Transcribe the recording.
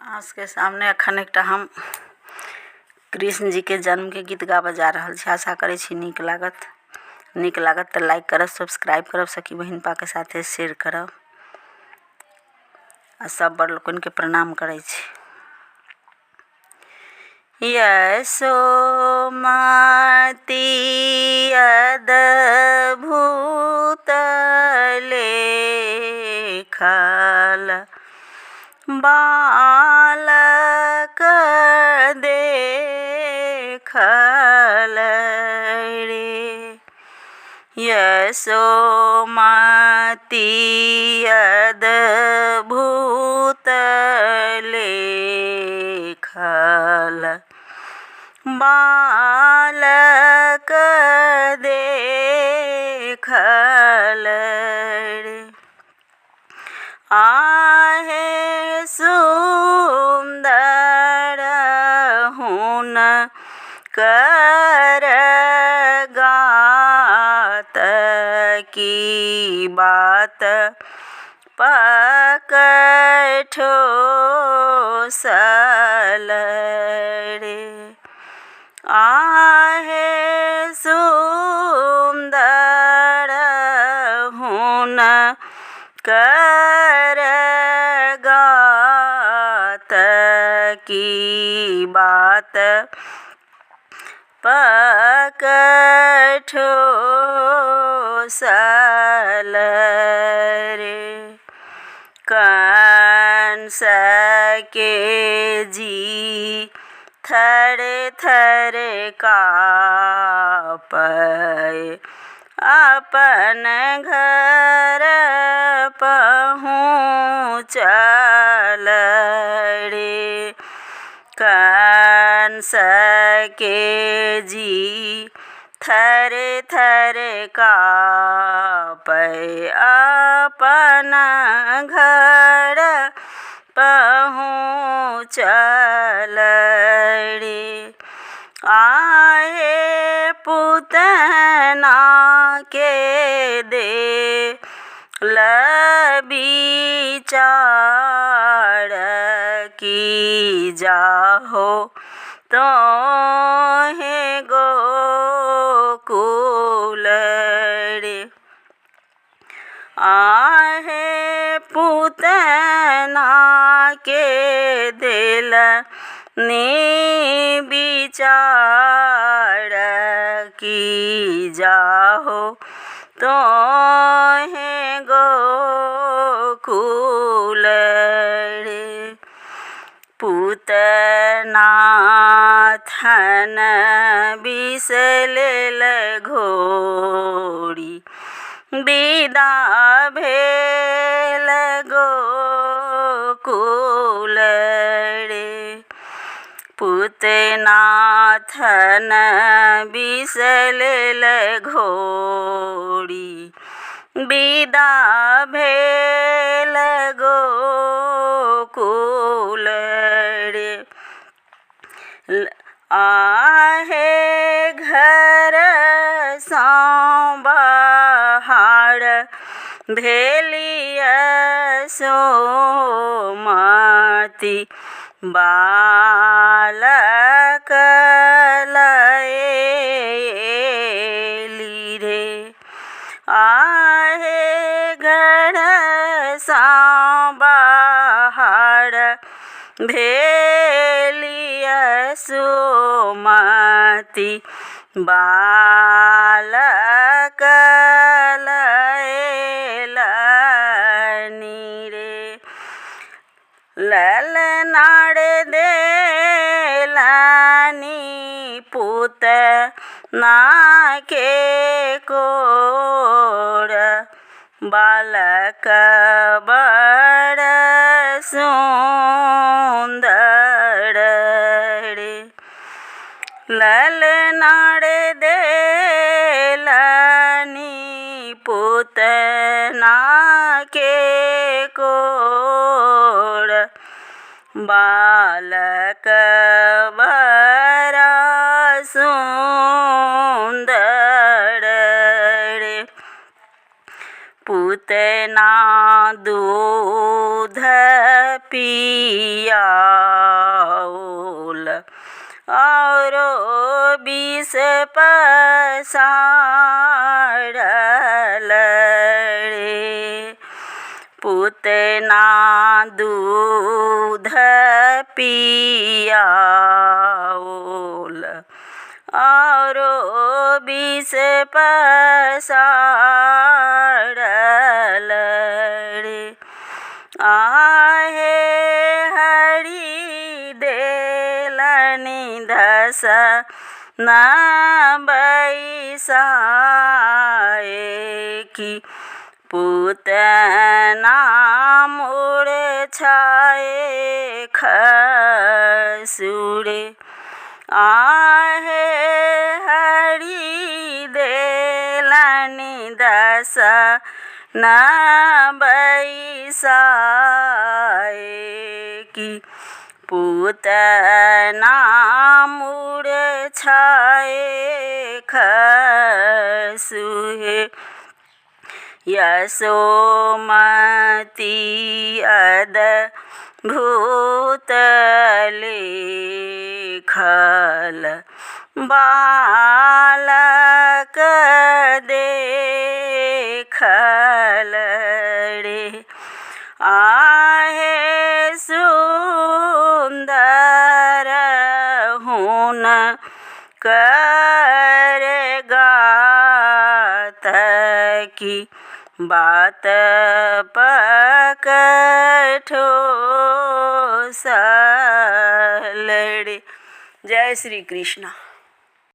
आज के सामने अखन एकटा हम कृष्ण जी के जन्म के गीत गाबऽ जा रहल छी। आशा करै छी नीक लागत तऽ लाइक करब, सब्सक्राइब करब, सखी बहिनपा के साथे शेयर करब आ सब बड़ लोकन के प्रणाम करै छी। यशोमती अद्भुत लेखल बालक देखल रे। यशोमती अद्भुत लेखल बालक देखल रे। आहे सुंदर हुनकर गात की बात पकठोसल रे। आहे सुंदर हुनकर गात की बात पकठोसल रे। कंस के जी थर थर कापै अपन घर पहुँचल रे। कंस के जी थर थर कापै अपन घर पहुँचल रे। आहे पुतना के देल विचार की जाहो तोहे गोकुल रे। आहे पुतना के देल विचार की जाहो तोहे गोकुल रे। पुतना थन विष लेल घोरी विदा भेल गोकुल रे। पुतना थन विष लेल घोरी विदा भेल गोकुल रे। आहे घर सँ बाहर भेली यशोमती बालक लएली रे। आहे घर सँ बाहर भेली यशोमती बालक लएलनी रे। ललनार देलनी पुतना के कोर बालक बड़ सुंदर रे। ललनार देलनी पुतना के कोर बालक बड़ा सुंदर रे। पुतना दूध पियाओल औरो विष पसारल रे पूतना दूध पियाओल औरो विष पसारल रे आहे हरि देलनि दशा न बैसाए की पूतना मूर्छाए खसुरे आहे हरि देलनि दशा न बैसाए की पूतना मूर्छाए खसुहे यशोमती अद्भुत लेखल बालक देखल रे आहे सुंदर हुन कर गात की बात पकठो सलड़े। जय श्री कृष्ण।